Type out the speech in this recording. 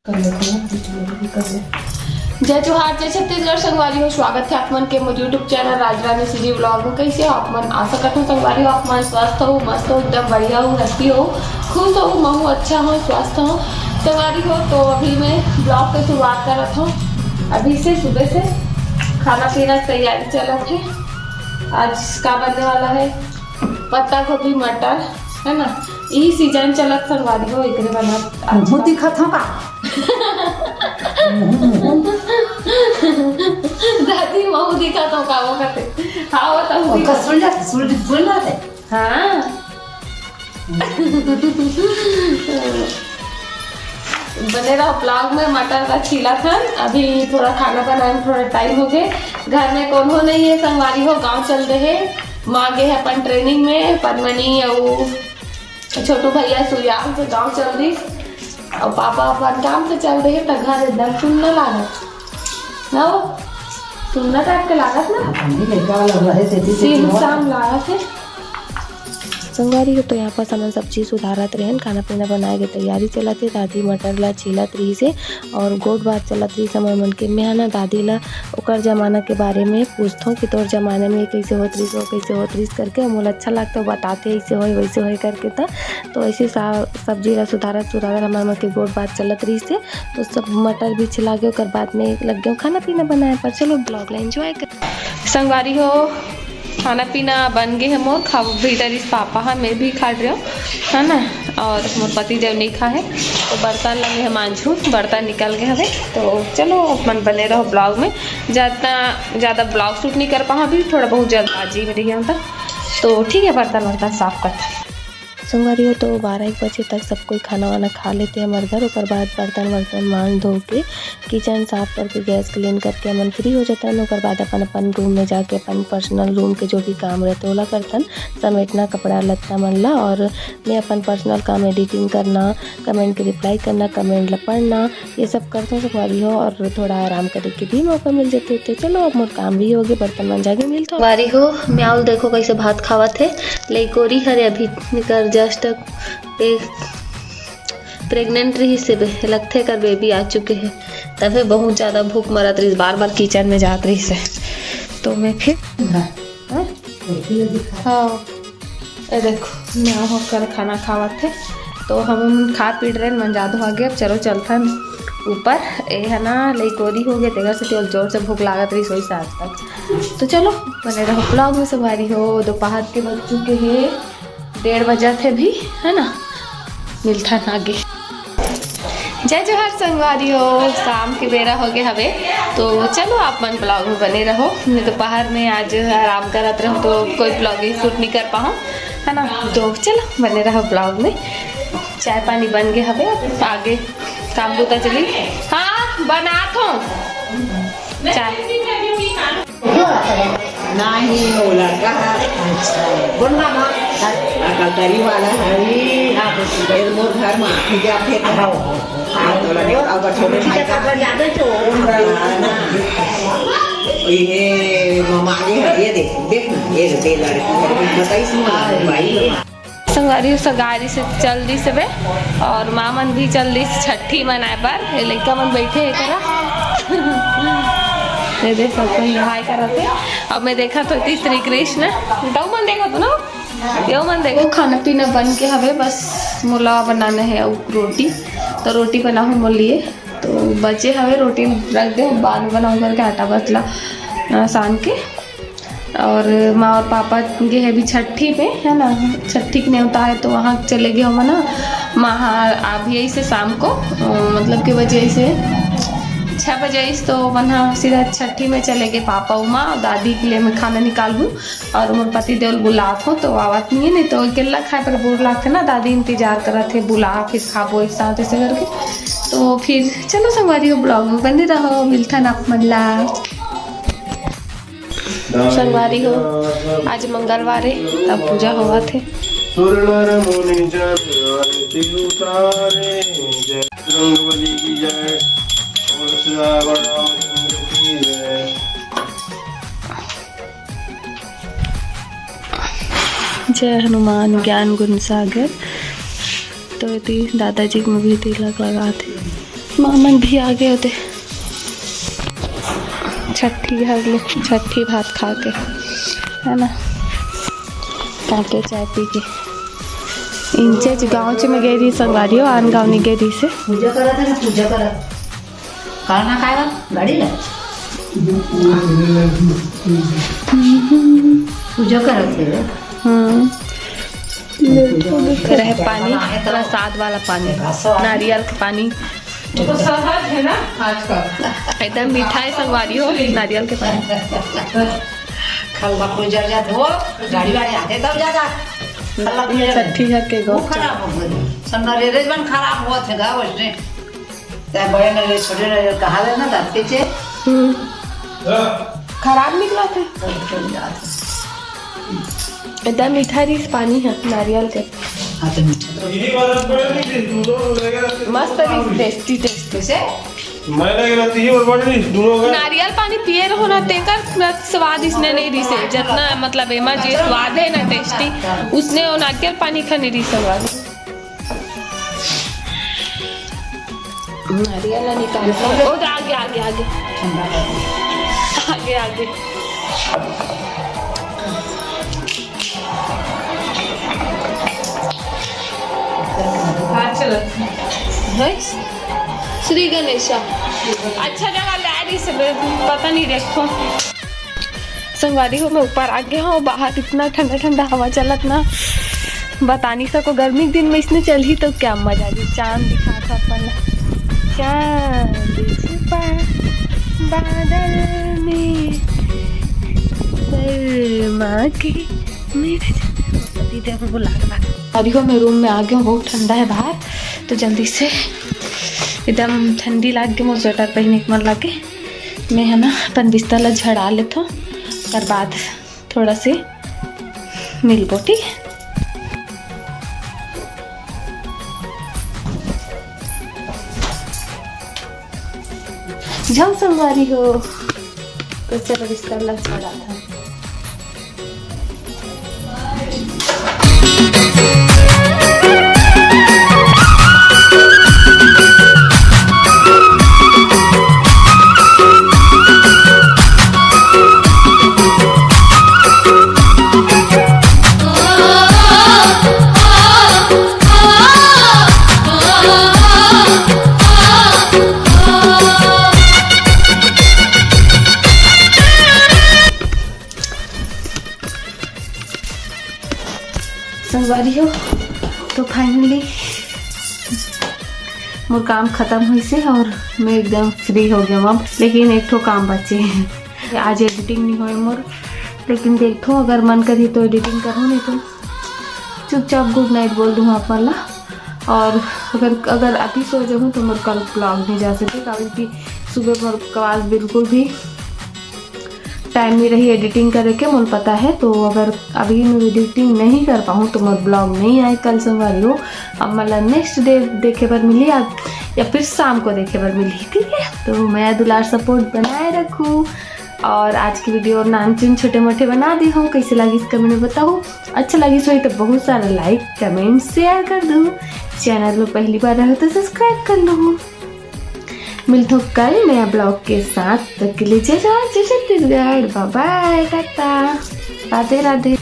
कर लेते हैं कर ले। जय जोहार, जय छत्तीसगढ़ संगवारी हो। स्वागत है आप मन के मोर यूट्यूब चैनल राजरानी सीजी ब्लॉग में। कैसे हो आप मन? आशा करता हूँ संगवारी हो आप मन स्वस्थ हो, मस्त हो, एकदम बढ़िया हो, हैप्पी हो, खुश हो, मैं हूँ अच्छा हो, स्वस्थ हो संगवारी हो। तो अभी मैं ब्लॉग की शुरुआत कर रहा हूँ। अभी से सुबह से खाना पीना की तैयारी चल रही है। आज का बनने वाला है पत्ता गोभी मटर, है ना। यही सीजन चलत संगवारी हो, एक बना दिखत हो का दादी महू दिखा तो का वो करते। हाँ वो तो का सुन जाते हाँ बने रहा ब्लॉग में। मटर का छीला था, अभी थोड़ा खाना बनाने में थोड़ा टाइम हो गए। घर में कौन हो नहीं है संगवारी हो, गांव चल रहे हैं। माँ गए है अपन ट्रेनिंग में, पद्मनी और छोटू भैया सुयाल से गांव चल रही और पापा अपन काम से चल रहे। तो घर एकदम सुनने लागत ना, वो सुनना टाइप के लागत ना, सीम शाम लागत है संगवारी हो। तो यहाँ पर सामान सब्जी सुधारत रहन, खाना पीना बनाए के तैयारी चलत है। दादी मटर ला छीलत रही से और गोट बात चलत रही समय मन के। मैं ना दादी ला ओकर जमाना के बारे में पूछता हूँ कि तोर जमाने में कैसे होत रही, कैसे होत रही करके। मोला अच्छा लगता है बताते ऐसे हो वैसे हो करके। तो ऐसे सब्जी ला सुधारत हमारे मन के गोट बात चलत रही से। तो सब मटर भी छिला गए, और बाद में लग गया खाना पीना बनाए पर। चलो ब्लॉग ला एंजॉय कर संगवारी हो। खाना पीना बन गए है मोर, खा भी डरी पापा है, मैं भी खा रही हूँ, है ना। और मोर पति देव नहीं खा है, तो बर्तन लगे है मांझू, बर्तन निकल गए हवे। तो चलो मन बने रहो ब्लॉग में। ज़्यादा ब्लॉग शूट नहीं कर पाऊँ, अभी थोड़ा बहुत जल्दबाजी में रही हूँ। तो ठीक है, बर्तन साफ करते हैं संगवारी हो। तो 12-1 बजे तक सब कोई खाना वाना खा लेते हैं हमारे घर। और बाद बर्तन मान धो के किचन साफ करके गैस क्लीन करके मन फ्री हो जाता है। और बाद अपन रूम में जाके अपन पर्सनल रूम के जो भी काम रहते ओला करतन, समेटना कपड़ा लत्ता मन ला। और मैं अपन पर्सनल काम एडिटिंग करना, कमेंट के रिप्लाई करना, कमेंट ला पढ़ना, ये सब करता हूँ संगवारी हो। और थोड़ा आराम करने के भी मौका मिल जाते। तो चलो अब मोर काम भी हो गए, बर्तन मन जाके मिलता संगवारी हो। म्याऊ देखो कैसे भात खावत है, लइकोरी हरे अभी निकर जस्ट प्रेग्नेंट रही से लगते कर बेबी आ चुके हैं। तभी बहुत ज़्यादा भूख मरत रही, बार बार किचन में जात रही से। तो मैं फिर हाँ देखो मैं होकर खाना खावत थे। तो हम खा पी रहे मन ज़्यादा हो गया। अब चलो चलता ऊपर, ये है ना लइकोरी हो गए तेगर से तेल जोर से भूख लागत रही सोई से आज तक। तो चलो बने रहो ब्लॉग में संगवारी हो। दोपहर के बज चुके हैं 1:30 बजे थे भी, है ना। मिलता है आगे। जय जोहार संगवारी हो, शाम के बेरा हो गया हवे। तो चलो आप मन ब्लॉग में बने रहो। मैं दोपहर में आज आराम करत रहो, तो कोई ब्लॉग ही शूट नहीं कर पाऊँ, है ना। तो चलो बने रहो ब्लॉग में। चाय पानी बन गए हवे, आगे काम होता चली। हाँ बना तो चाय नहीं वो लड़का बोलना ना कलतरी वाला है। आप मोर घर में पूजा थे और अगर छोटे भाई का ज्यादा तो ये मामा ये देख ये दे लड़की बताई सुन भाई संगवारी सगारी से चल रही सब। और माँ मन भी चल रही छठी मनाए पर। लड़का मन बैठे है करा दे सबको हाय करते। अब मैं देखा तो श्री कृष्ण दो मन देखा तो ना, यो मन देखो। खाना पीना बन के हवे, बस मोला बनाना है रोटी। तो रोटी बनाऊँ मोल लिए, तो बचे हवे रोटी रख दे, बाद में बनाऊँ करके आटा बचला सान के। और माँ और पापा गए है भी छठी पे, है ना। छठी के न्योता है तो वहाँ चले गए हम ना। माँ अभी ऐसे शाम को मतलब के वजह से 6 बजे तो वहाँ सीधा छठी में चले गए पापा उमा। और दादी के लिए मैं खाना निकालूँ और मोर पति देवल बुलात हो, तो आवत नहीं है, नहीं तो अकेला खाए पर बुर लागते ना। दादी इंतजार कर थे, बुला फिर खाबो एक साथ ऐसे करके। तो फिर चलो संगवारी हो ब्लॉग में बने रहो, मिलता ना आप मल्ला संगवारी हो। आज मंगलवार है, तब पूजा हुआ थे। जय हनुमान ज्ञान गुण सागर। तो दादाजी को भी तिलक लगा थे। मामन भी आ गए होते छठी घर ले छठी भात खा के, है ना, काके चाय पी के। इंचे गाँव च में गई रही संगवारी हो, आन गाँव नहीं गई रही से। पूजा करा था ना, पूजा करा खाना खाएगा गाड़ी ले पूजा करते रहे पानी, प्रसाद वाला पानी, नारियल का पानी तो सहज है ना आजकल, एकदम मीठा है संगवारी हो नारियल के पानी। खल्ला पूजा जाते हो गाड़ी वाले आते तब ज्यादा छठी घर के गौ खराब हो गई, सब नरेरे बन खराब हुआ थे गाँव उसने, चाहे बड़े नरेरे छोटे नरेरे कहा लेना दाँत के चे खराब निकला था। एकदम मीठा रिस पानी है नारियल के, मस्त रिस, टेस्टी टेस्टी से। नारियल पानी पिए रहो ना, तेकर स्वाद इसने नहीं दी से जितना मतलब एमा जो स्वाद है ना टेस्टी, उसने वो नारियल पानी का नहीं दी स्वाद। नारियल निकाल आगे आगे आगे आगे आगे श्री गणेशा अच्छा जगह ला रही से पता नहीं देखो संगवारी हो। मैं ऊपर आ गया हूँ, बाहर इतना ठंडा ठंडा हवा चलत ना बता नहीं सको। गर्मी के दिन में इसने चल ही तो क्या मजा जी। चांद दिखा था अपन, चांद छिपा बादल में शर्मा के मेरे पति वो लगा। अभी हो मैं रूम में आ गया हूँ, बहुत ठंडा है बाहर, तो जल्दी से एकदम ठंडी लाग गई, मुझे स्वेटर पहनने के मन लगे। मैं है ना अपन बिस्तर ला झड़ा लेता हूँ, उसके बाद थोड़ा से मिलबो ठीक है। जब संगवारी हो तो चलो बिस्तर ला झड़ा था। संगवारी हो तो फाइनली मोर काम खत्म हुई से और मैं एकदम फ्री हो गया अब। लेकिन एक ठो काम बचे है, आज एडिटिंग नहीं हुई मोर, लेकिन देखो अगर मन करी तो एडिटिंग करूँ, नहीं तो चुपचाप गुड नाइट बोल दूँ आप वाला। और अगर अभी सो जाऊँ तो मोर कल ब्लॉग नहीं जा सके, क्योंकि सुबह मोर आवाज़ बिल्कुल भी टाइम नहीं रही एडिटिंग करे के, मुझे पता है। तो अगर अभी मैं एडिटिंग नहीं कर पाऊँ तो मोर ब्लॉग नहीं आए कल संगवारी हो। अब मतलब नेक्स्ट डे देखे पर मिली या फिर शाम को देखे पर मिली, ठीक है। तो मैं दुलार सपोर्ट बनाए रखूँ। और आज की वीडियो नाम चुन छोटे मोटे बना दी हूँ, कैसे लगी इस कमेंट में बताओ। अच्छा लगी सो तो बहुत सारा लाइक कमेंट शेयर कर दूँ। चैनल में पहली बार रहो तो सब्सक्राइब कर लो। मिलते हो कल नया ब्लॉग के साथ, तब के लिए जय जवान जय छत्तीसगढ़, बाय बाय, टाटा, राधे राधे।